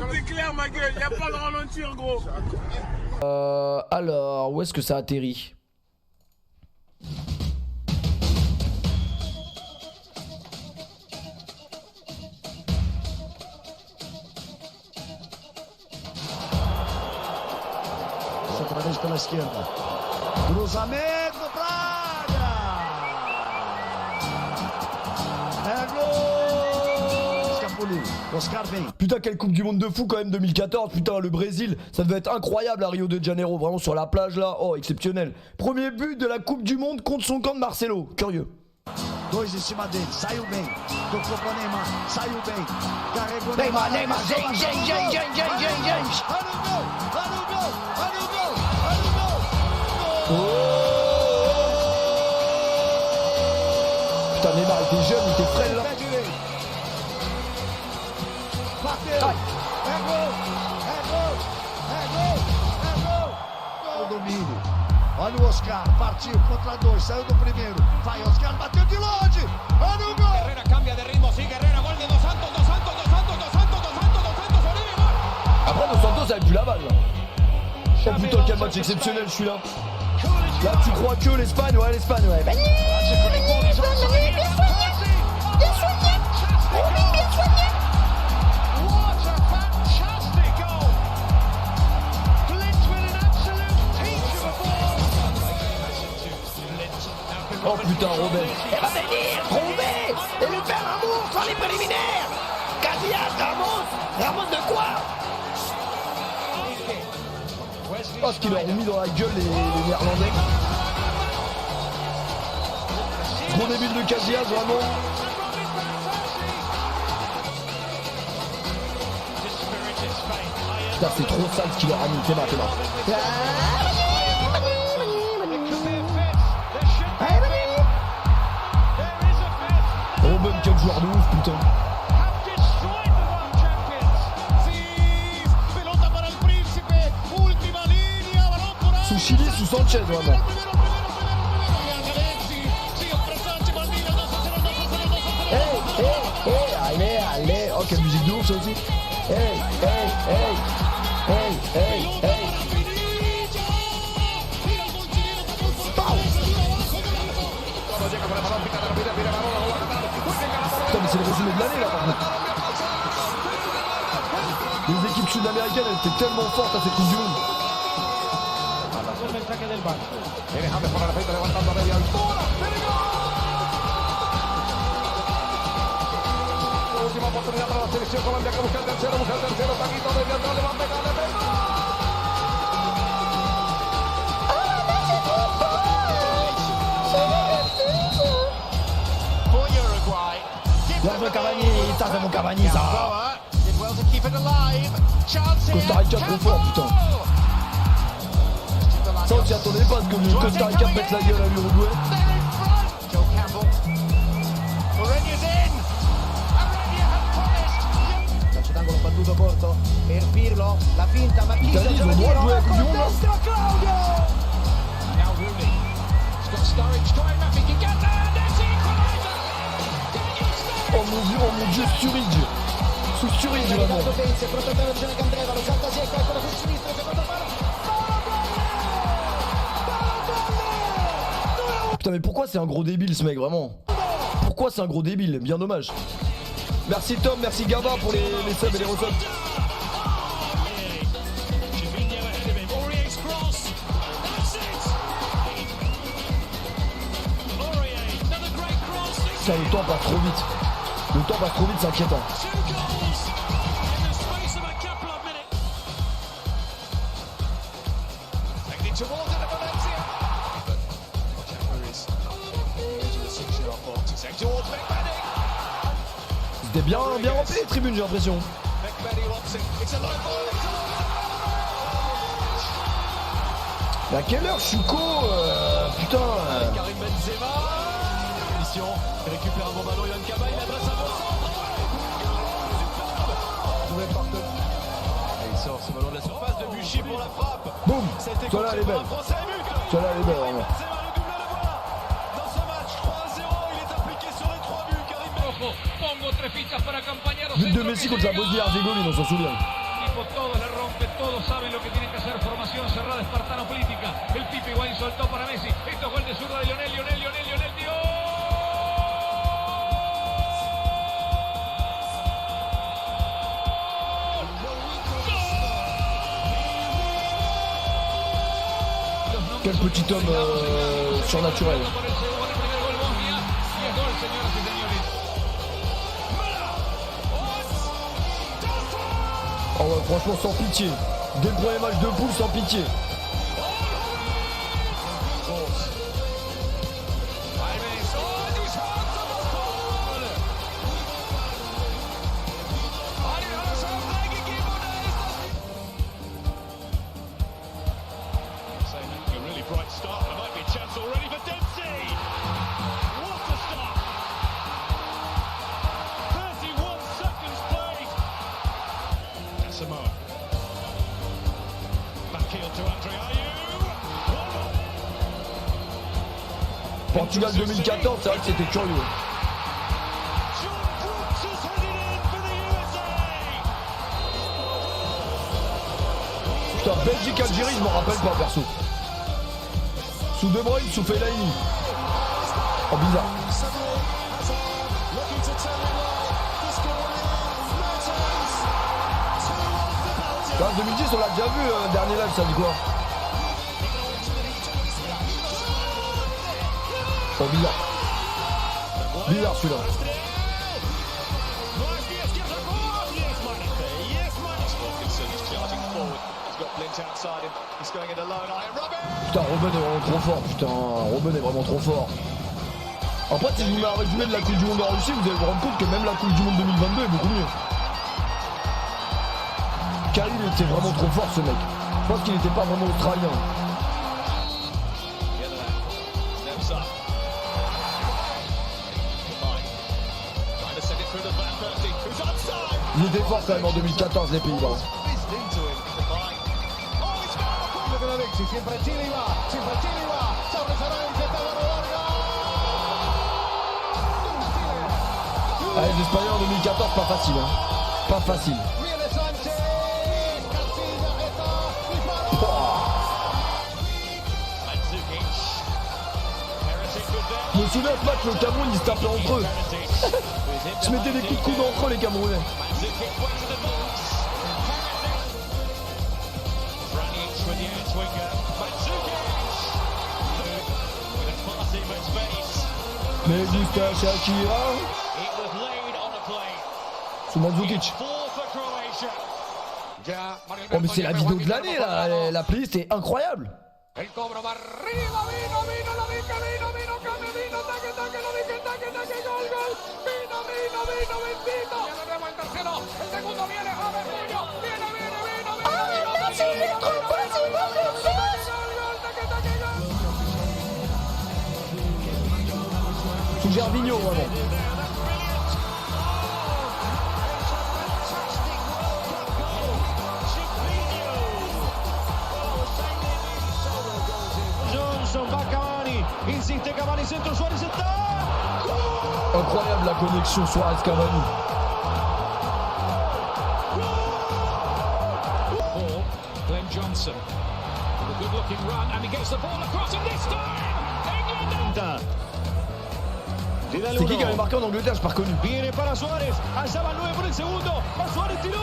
C'est clair, ma gueule, y'a pas de ralentir, gros. Alors, où est-ce que ça atterrit? Outra vez pela esquerda. Cruzamento pra área. É gol. Escapuliu. Oscar vem. Putain, quelle coupe du monde de fou quand même 2014. Putain, le Brésil, ça devait être incroyable à Rio de Janeiro. Vraiment sur la plage là. Oh, exceptionnel. Premier but de la coupe du monde contre son camp de Marcelo. Curieux. Dois em cima dele. Saiu bem. Tocou pra Neymar. Saiu bem. Carregou Neymar. Olha o gol. Olha o gol. Olha o gol. Putain, Neymar était jeune, il était frais là. Bateu. É gol. É gol. É gol. É gol. Gol. Domínio. Olha o Oscar. Partiu contra dois. Saiu do primeiro. Vai, Oscar. Bateu de longe. Olha o gol. Herrera cambia de ritmo. Sigue Herrera. Gol de Dos Santos. Dos Santos. Dos Santos. Dos Santos. Dos Santos. Dos Santos. Oribe. Gol. Après, Dos Santos avait plus la balle là. Oh putain, quel match exceptionnel celui-là. Là, tu crois que l'Espagne, ouais, l'Espagne, ouais. Bah, oh putain, Robben. Elle va venir, trouver et lui faire l'amour sur les préliminaires. Casillas, Ramos de quoi? Oh, ce qu'ils leur ont mis dans la gueule les Néerlandais. Gros débile de Casillas, vraiment. Putain, c'est trop sale ce qu'il leur a mis. T'es là. Robben, quel joueur de ouf, putain. Sous Chili, sous Sanchez, vraiment. Allez. Oh, quelle musique de ouf, ça aussi. Hey. Putain, mais c'est le résumé de l'année, là, par contre. Les équipes sud-américaines, elles étaient tellement fortes à cette Coupe du Monde. El saque del banco. Viene James por la defensa levantando a media altura. Última oportunidad para la selección Colombia que busca el tercero. Taquito desde atrás le va a pegar, le pega. For Uruguay. Bien joué Cavani, ça c'est mon Cavani ça. Did well to keep it alive. Chance here. Costa Rica trop fort putain. Ça on s'y attendait pas que le Costa Rica mette la gueule à l'Uruguay. Joe Campbell. Mourinho's in. Mourinho has promised. Calcio d'angolo battuto corto per Pirlo. La finta Marquinhos. L'Italie, ils ont le droit de jouer à la Coupe du Monde là. Now Rooney. He's got Sturridge trying nothing. He gets there. There's the equaliser. Oh mon dieu, Sturridge. Sous Sturridge vraiment. Putain mais pourquoi c'est un gros débile ce mec vraiment? Pourquoi c'est un gros débile? Bien dommage. Merci Tom, merci Gaba pour les subs et les resubs. Putain le temps passe trop vite. Le temps passe trop vite, c'est inquiétant. C'était bien rempli les tribunes, j'ai l'impression. Mais à quelle heure je suis putain. Karim Benzema. Mission. Il récupère un bon ballon. Yohan Kaba. Il adresse un bon centre. Il sort ce ballon de la surface. Debuchy pour la frappe. Boum. Celle-là elle est belle. Celle-là elle est belle vraiment. Dans ce match 3-0, il est impliqué sur les 3 buts. Karim Benzema. But de Messi contre la Bosnie-Herzégovine, on s'en souvient. equipo, todos la rompen, todos saben lo que tienen que hacer. Formación cerrada, espartano política. El Pipi Higuaín soltó para Messi. Esto es gol de zurda de Lionel, Dios. Quel petit homme surnaturel. Por el primer gol Bosnia. Y es gol, señoras y señores. Oh ouais, franchement sans pitié. Dès le premier match de poule, sans pitié. Bright start. There might be a chance already for Dempsey. What a start! 31 seconds played. Samoa. Back heel to Andre Ayew. Portugal 2014, c'est vrai que c'était curieux. John Brooks has headed in for the USA. Putain, Belgique-Algérie, je m'en rappelle pas perso. Sous De Bruyne, sous Fellaini. Oh bizarre. En 2010 on l'a déjà vu, dernier live, ça dit quoi? Oh bizarre. Bizarre celui-là. Putain, Robben est vraiment trop fort, putain, Robben est vraiment trop fort. Après, si je vous mets un résumé de la Coupe du Monde en Russie, vous allez vous rendre compte que même la Coupe du Monde 2022 est beaucoup mieux. Karim était vraiment trop fort, ce mec. Je pense qu'il n'était pas vraiment australien. Il était fort quand même en 2014, les Pays-Bas. Ah, les Espagnols en 2014, pas facile, hein. Pas facile. Je me souviens ce match, le Cameroun, ils se tapaient entre eux. Ils se mettaient des coups de coude entre eux, les Camerounais. Mais Gusta Shakira. Sous Mandzukic. Oh mais c'est la vidéo de l'année là, la playlist est incroyable. El cobro va arriba, vino, la dica, vino, cambio, taque, lo dije, taque, gol, vino, bendito. Ya de nuevo el tercero, el segundo viene, James Puño, viene, Sous Gervinho vraiment. Va Cavani, insiste Cavani, centro Suarez está. Incroyable la connexion Suarez-Cavani. Glenn Johnson with a good looking run and he gets the ball across and this time England. C'est qui avait marqué en Angleterre, je pas reconnu. Viene para Suárez, alzaba el 9 por el segundo, va Suárez, tiró.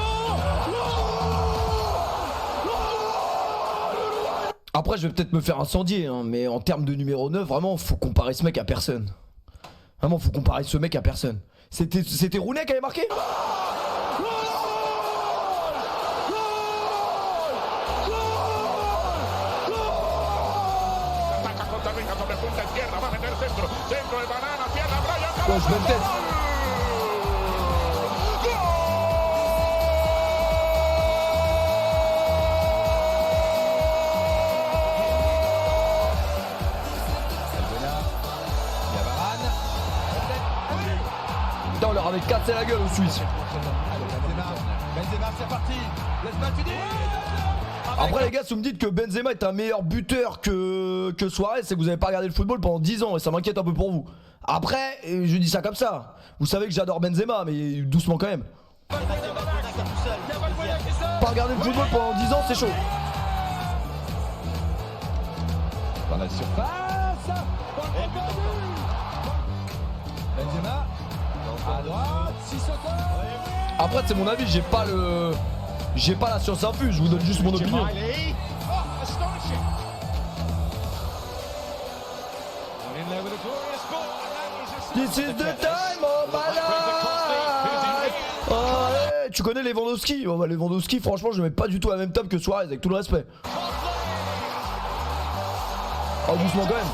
Après, je vais peut-être me faire incendier, hein, mais en termes de numéro 9, vraiment, faut comparer ce mec à personne. Vraiment, faut comparer ce mec à personne. C'était Rooney qui avait marqué ? Ouais, je mets peut-être. Putain, on leur avait cassé la gueule aux Suisses. Benzema, c'est parti. Après les gars, si vous me dites que Benzema est un meilleur buteur que Suarez, c'est que vous avez pas regardé le football pendant 10 ans et ça m'inquiète un peu pour vous. Après, je dis ça comme ça. Vous savez que j'adore Benzema, mais doucement quand même. Pas regarder le football pendant 10 ans, c'est chaud. Dans la surface. Benzema. À droite, Sissoko. Après, c'est mon avis, j'ai pas la science infuse, je vous donne juste mon opinion. Miley. Oh, astonishing. In there with a glorious ball. And that is a This is the time of my life. Oh, ouais, tu connais Lewandowski? Oh, bah, Lewandowski, franchement, je le mets pas du tout à la même table que Suarez, avec tout le respect. Oh, doucement quand même.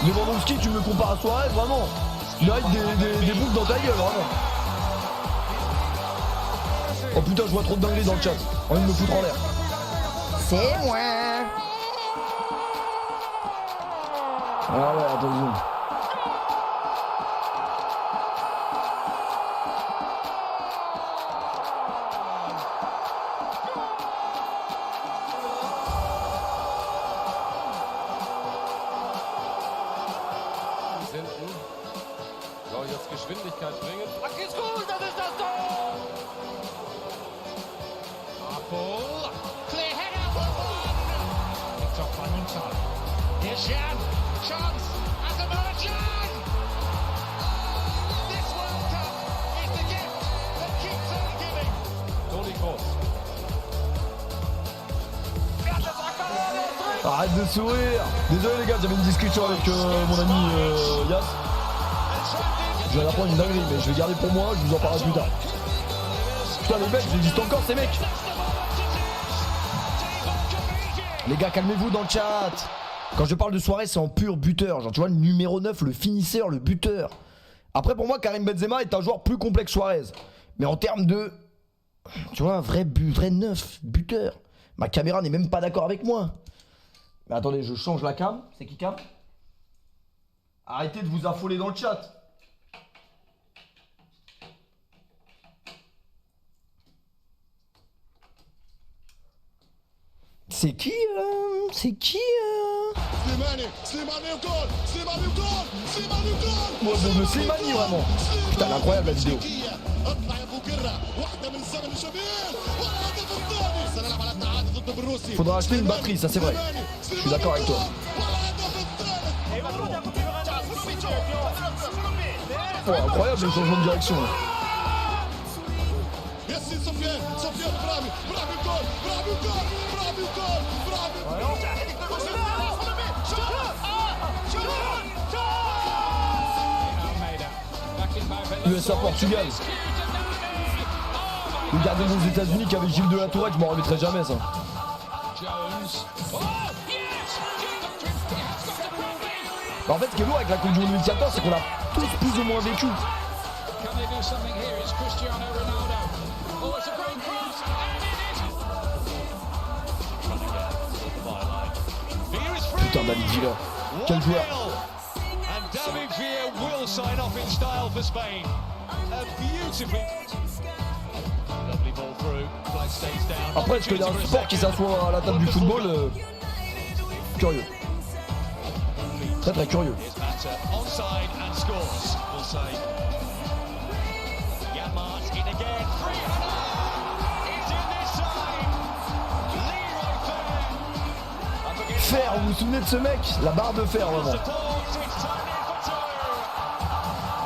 Lewandowski, tu me compares à Suarez, vraiment. Il a des boucles dans ta gueule, vraiment. Oh putain, je vois trop de dingueries dans le chat. Envie de me foutre en l'air. C'est moi. Ah ouais, attention. Soll jetzt Geschwindigkeit bringen. Ach, geht's gut, das ist das Tor! Apple, clear header for one! Victor Panunzal. Here's Jan, chance, Azerbaijan! This World Cup is the gift that keeps on giving. Toni Kroos. Arrête de sourire. Désolé les gars, j'avais une discussion avec mon ami Yas. Je vais apprendre une dinguerie, mais je vais garder pour moi, je vous en parlerai plus tard. Putain les mecs, j'existe encore ces mecs. Les gars, calmez-vous dans le chat. Quand je parle de soirée, c'est en pur buteur. Genre tu vois, le numéro 9, le finisseur, le buteur. Après pour moi, Karim Benzema est un joueur plus complet que Suarez. Mais en termes de... Tu vois, un vrai 9, buteur. Ma caméra n'est même pas d'accord avec moi. Mais attendez, je change la cam. C'est qui cam? Arrêtez de vous affoler dans le chat. C'est qui C'est qui Slimani au goal, Slimani au goal, Slimani au goal. Moi, bon, de Slimani vraiment. Putain, elle est incroyable la vidéo. اطلع يا ابو كره واحده من الزمن الجميل والهدف الثاني سنلعب على التعادل ضد بالروسي. Faudra acheter une batterie, ça c'est vrai. Je suis d'accord avec toi. Oh, incroyable le changement de direction. ياسين سفيان برافي الجول برافي الجول برافي الجول برافي. USA Portugal. Le gardien aux États-Unis qui avait Gilles de la Tourette, je m'en remettrai jamais ça. En fait, ce qui est lourd avec la Coupe du Monde 2014, c'est qu'on a tous plus ou moins vécu. Putain, David Villa, quel joueur. David Villa will sign off in style for Spain. A beautiful. Lovely ball through. Flag stays down. Après, est-ce qu'il y a un sport qui s'assoit à la table du football curieux. Très très curieux. Onside and scores. We'll say. Jan Maat in again. 300. It's in this time. Leroy Fer. Fer, vous vous souvenez de ce mec? La barre de fer vraiment.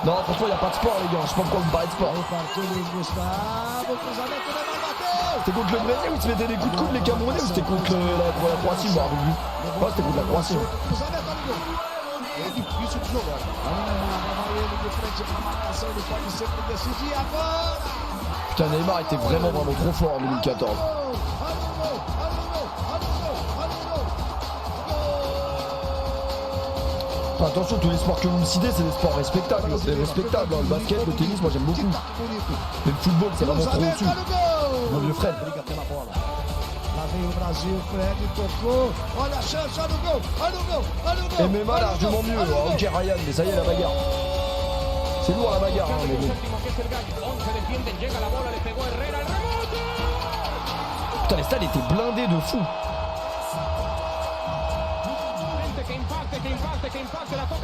Non, franchement, il n'y a pas de sport, les gars. Je sais pas pourquoi vous parlez de sport. C'était contre le Brésil où ils se mettaient des coups de coude, les Camerounais, ou c'était contre la Croatie? Je me rappelle plus. Je crois que c'était contre la Croatie. Putain, Neymar était vraiment trop fort en 2014. Enfin, attention, tous les sports que vous me citez, c'est des sports respectables. C'est respectable. Le basket, le tennis, moi j'aime beaucoup. Mais le football, c'est vraiment trop au-dessus. Mon vieux Fred. MMA largement mieux. Ok, Ryan, mais ça y est, la bagarre. C'est lourd la bagarre, hein, mais bon. Putain, les stades étaient blindés de fou.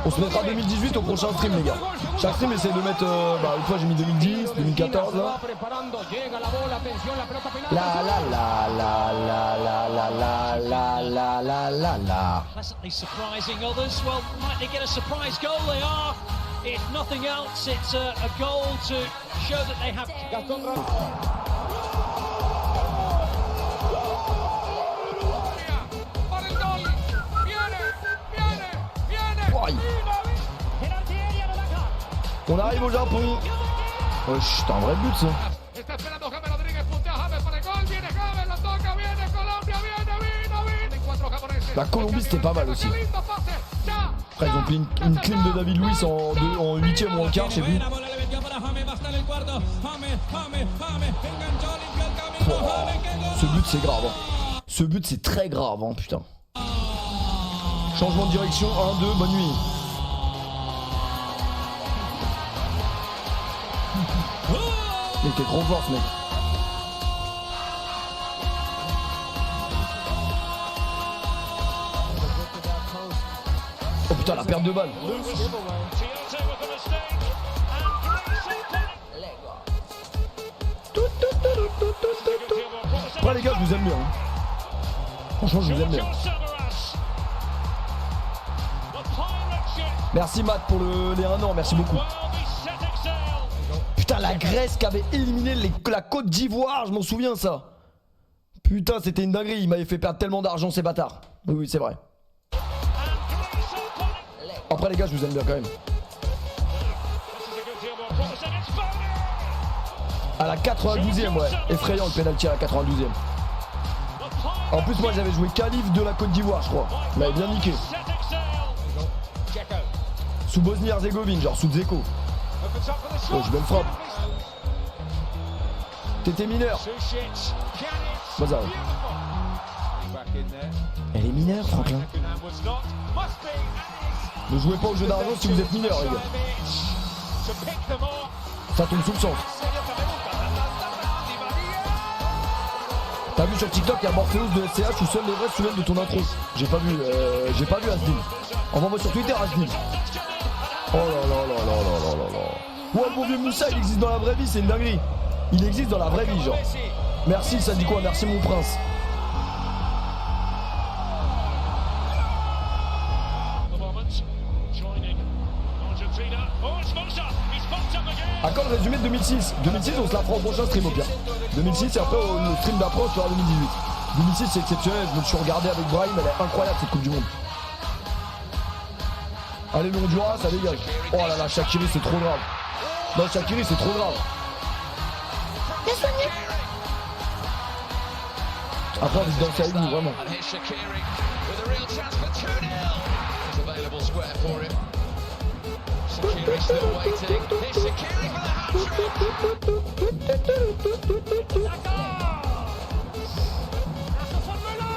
On se mettra 2018 au prochain stream, les gars. Chaque stream essaie de mettre. Une fois j'ai mis 2010, 2014. Là. La. Pleasantly surprising others. Well, might they get a surprise goal? They are. If nothing else, it's a goal to show that they have. On arrive au Japon. Wesh, c'est un vrai but ça. Está esperando James Rodríguez, puntea James para el gol, viene James, la toca, viene Colombia, viene. Encuentro japoneses. La Colombie c'était pas mal aussi. Après ils ont pris une clean de David Luiz en 8ème ou en quart, je sais plus. Ce but c'est grave. Hein. Ce but c'est très grave, hein, putain. Changement de direction, 1-2, bonne nuit. Il était trop fort ce mec. Oh putain la perte de balle. Ouais les gars je vous aime bien. Hein. Franchement je vous aime bien. Merci Matt pour les 1 an, merci beaucoup. Putain la Grèce qui avait éliminé la Côte d'Ivoire, je m'en souviens ça. Putain c'était une dinguerie, il m'avait fait perdre tellement d'argent ces bâtards. Oui c'est vrai. Après les gars je vous aime bien quand même. À la 92e ouais, effrayant le penalty à la 92e. En plus moi j'avais joué Khalif de la Côte d'Ivoire je crois. Il m'avait bien niqué. Sous Bosnie-Herzégovine, genre sous Dzeko. Oh j'ai belle frappe. T'étais mineur. Bazar. Elle est mineure Franklin. Ne jouez pas au jeu d'argent si vous êtes mineur les gars. Ça tombe sous le sens. T'as vu sur TikTok il y a Morpheus de SCH où seuls les vrais se souviennent de ton intro. J'ai pas vu Asdin. Envoie-moi sur Twitter Asdin. Oh là là là là là là là là. Ouais mon vieux Moussa il existe dans la vraie vie, c'est une dinguerie. Il existe dans la vraie vie genre. Merci ça dit quoi? Merci mon prince. À quand le résumé de 2006? 2006 on se la fera au prochain stream au pire. 2006 et après le stream d'après on se fera 2018. 2006 c'est exceptionnel, je me suis regardé avec Brahim, elle est incroyable cette Coupe du Monde. Allez le Honduras, ça dégage. Oh là là, Shaqiri c'est trop grave. Non Shaqiri c'est trop grave. Bien soigné. Après on se danse avec nous vraiment.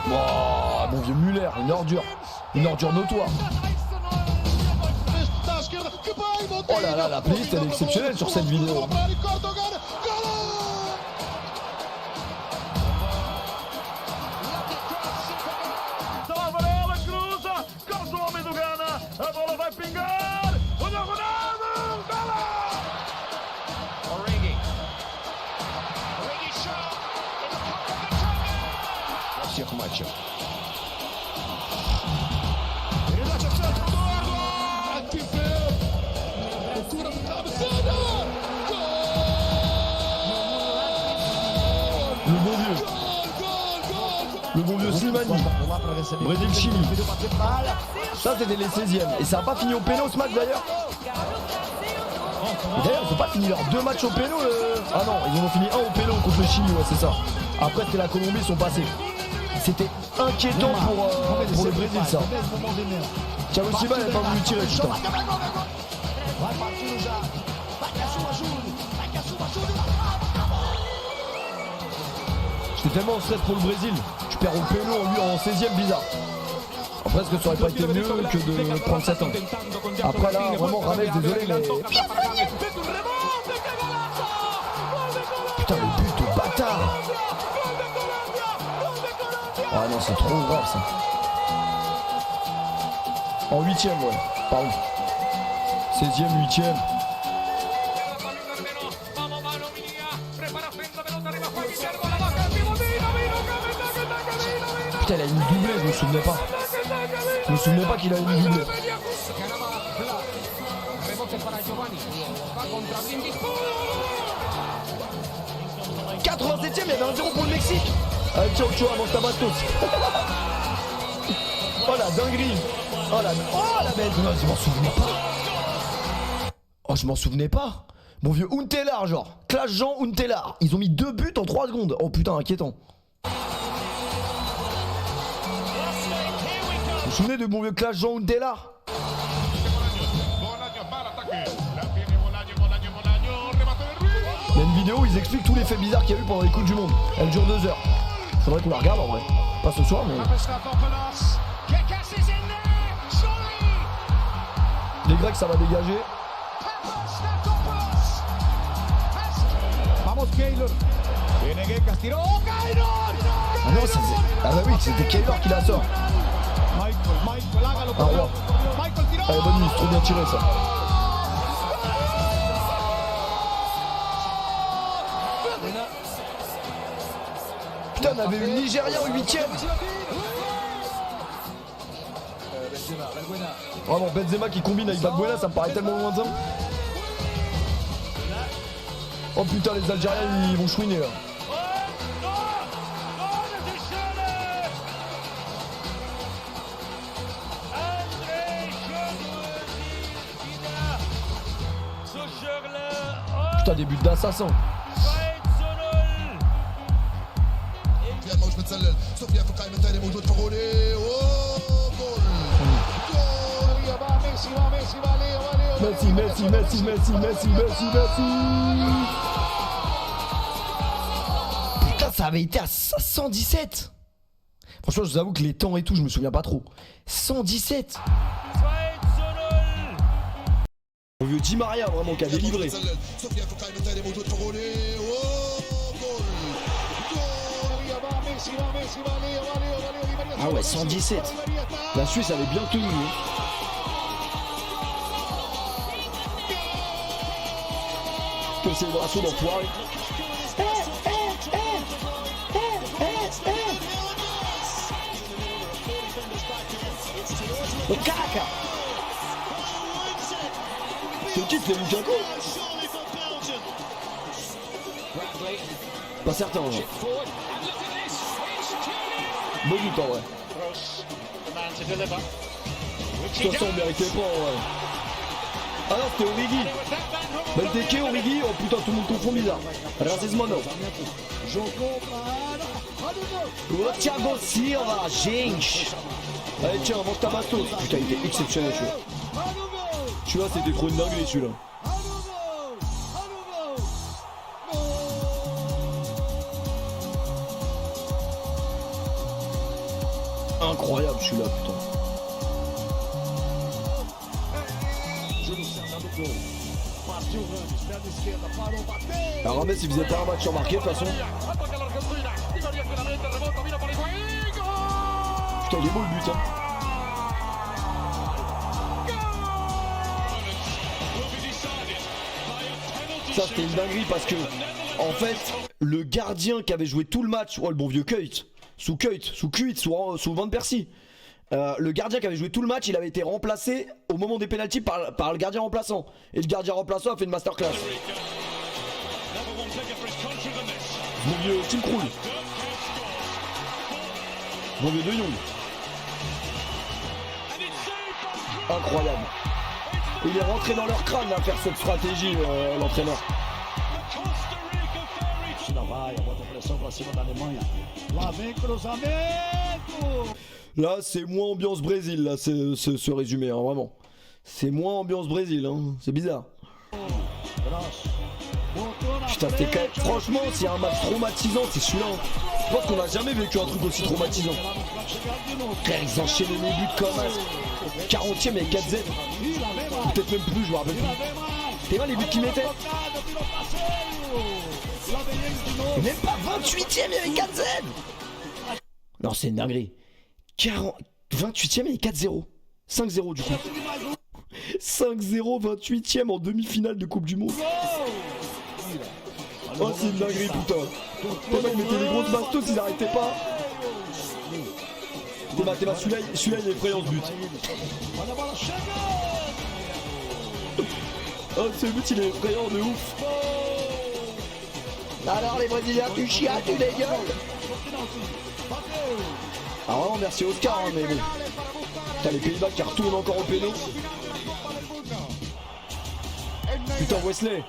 Wow, mon vieux Muller, une ordure notoire. Oh là là, la playlist elle est exceptionnelle sur cette vidéo. Le bon vieux Slimani, Brésil-Chili. Ça c'était les 16e. Et ça n'a pas fini au péno ce match d'ailleurs. D'ailleurs ils n'ont pas fini leurs 2 matchs au péno. Ah non, ils en ont fini un au péno contre le Chili, ouais c'est ça. Après c'était la Colombie, ils sont passés. C'était inquiétant pour le Brésil ça. Thiago Silva n'avait pas voulu tirer putain. J'étais tellement en stress pour le Brésil. Tu perds au péno lui en 16e bizarre. Après est-ce que ça aurait pas été mieux que de prendre 7 ans. Après là vraiment Rames désolé mais. Putain le but de bâtard. Ah non c'est trop grave ça. En 8ème, ouais. Pardon. 16ème, 8ème. Putain, il a une doublée, je me souvenais pas. Je me souvenais pas qu'il a une doublée. 87ème, il y avait un 0 pour le Mexique. Allez, ciao, ciao, avant ta bastos. Oh la dinguerie. Oh la bête. Non, je m'en souvenais pas. Oh, je m'en souvenais pas. Mon vieux Huntelaar, genre. Clash Jean Huntelaar. Ils ont mis 2 buts en 3 secondes. Oh putain, inquiétant. Vous vous souvenez de mon vieux Clash Jean Huntelaar? Il y a une vidéo où ils expliquent tous les faits bizarres qu'il y a eu pendant les Coupes du Monde. Elle dure 2 heures. Faudrait qu'on la regarde en vrai. Pas ce soir, mais. Les Grecs, ça va dégager. Ah non, c'est. Ah bah oui, c'était Keylor qui la sort. Ah roi. Allez, bonne nuit, c'est trop bien tiré ça. Putain, on avait eu le Nigeria au 8ème. Vraiment, Benzema qui combine avec Balbuena, ça me paraît tellement lointain. Oh putain, les Algériens ils vont chouiner là. Putain, des buts d'assassin. Messi. Putain, ça avait été à 117. Franchement, je vous avoue que les temps et tout, je me souviens pas trop. 117. Mon vieux Di Maria, vraiment, qui a délivré. Ah ouais, 117. La Suisse avait bien tenu. Quelle célébration d'enfoiré. Oh caca. C'est le titre, c'est Lukaku. Pas certain, ouais. Bon du temps, ouais. De toute façon, on méritait pas, ouais. Ah non, c'était Origi. Benteke, Origi, oh putain, tout le monde confond bizarre. Racismano. Oh, Thiago Silva, gente. Allez, tiens, avance ta bastos. Putain, il était exceptionnel, celui-là. Celui-là, c'était trop une dinguerie, celui-là. Incroyable, celui-là, putain. Alors Rames il faisait pas un match remarqué de toute façon. Putain il est beau le but hein. Ça c'était une dinguerie parce que en fait le gardien qui avait joué tout le match, oh le bon vieux Kuit, sous Van Persie. Le gardien qui avait joué tout le match, il avait été remplacé au moment des pénaltys par le gardien remplaçant. Et le gardien remplaçant a fait une masterclass. Mon vieux Tim Krul. Mon vieux De Jong. Incroyable. Il est rentré dans leur crâne à faire cette stratégie, l'entraîneur. Là, c'est moins ambiance Brésil, là, ce résumé, hein, vraiment. C'est moins ambiance Brésil, hein. C'est bizarre. Putain, c'était quand même... Franchement, s'il y a un match traumatisant, c'est celui-là. Je pense qu'on n'a jamais vécu un truc aussi traumatisant. Frère, ils enchaînaient les buts comme un 40ème et 4Z. Peut-être même plus, je me rappelle plus. T'es là les buts qu'ils mettaient. Et même pas 28ème et 4Z. Non, c'est une dinguerie. 28ème et 4-0. 5-0 du coup. 5-0, 28ème en demi-finale de Coupe du Monde. Oh, c'est une dinguerie, putain. Tellement ils mettaient des grosses bastos, ils arrêtaient pas. Théma, celui-là il est effrayant ce but. Oh, ce but il est effrayant de ouf. Alors les Brésiliens, tu chias, tu dégueules. Ah vraiment merci Oscar, hein, mais bon. Putain, les Pays-Bas qui retournent encore au péno. Putain Wesley.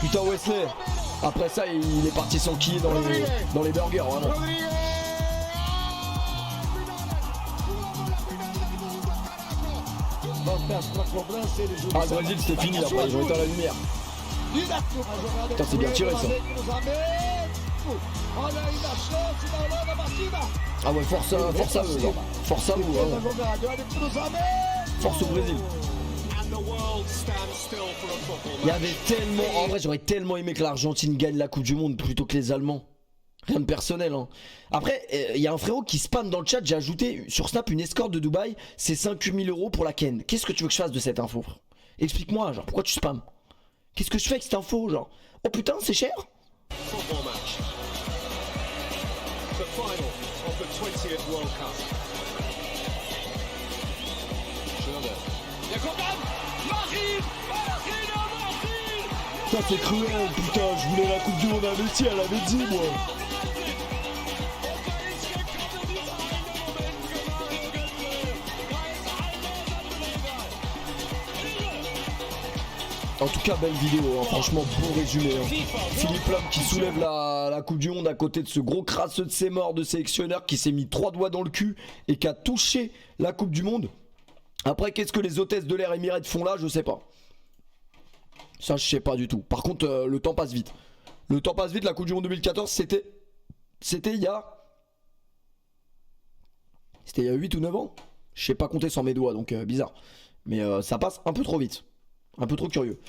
Putain Wesley. Après ça il est parti s'enquiller dans les burgers vraiment. Ah le Brésil c'était fini après, ils ont éteint la lumière. Putain c'est bien tiré ça. Ah ouais force à eux, force à vous. Force au Brésil. Il y avait tellement, en vrai j'aurais tellement aimé que l'Argentine gagne la Coupe du Monde plutôt que les Allemands. Rien de personnel hein. Après il y a un frérot qui spam dans le chat, j'ai ajouté sur Snap une escorte de Dubaï, c'est 58 000 € pour la Ken. Qu'est-ce que tu veux que je fasse de cette info? Explique-moi genre pourquoi tu spams? Qu'est-ce que je fais avec cette info genre? Oh putain c'est cher? Ça c'est cruel putain, je voulais la Coupe du Monde à Messi, elle avait dit moi. En tout cas belle vidéo, hein. Franchement beau résumé hein. Philippe Lam qui soulève la Coupe du Monde à côté de ce gros crasseux de ses morts de sélectionneur qui s'est mis 3 doigts dans le cul et qui a touché la Coupe du Monde. Après qu'est-ce que les hôtesses de l'air Emirates font là, je sais pas. Ça je sais pas du tout. Par contre le temps passe vite. Le temps passe vite, la Coupe du Monde 2014 c'était il y a 8 ou 9 ans. Je sais pas compter sans mes doigts donc bizarre. Mais ça passe un peu trop vite. Un peu trop curieux.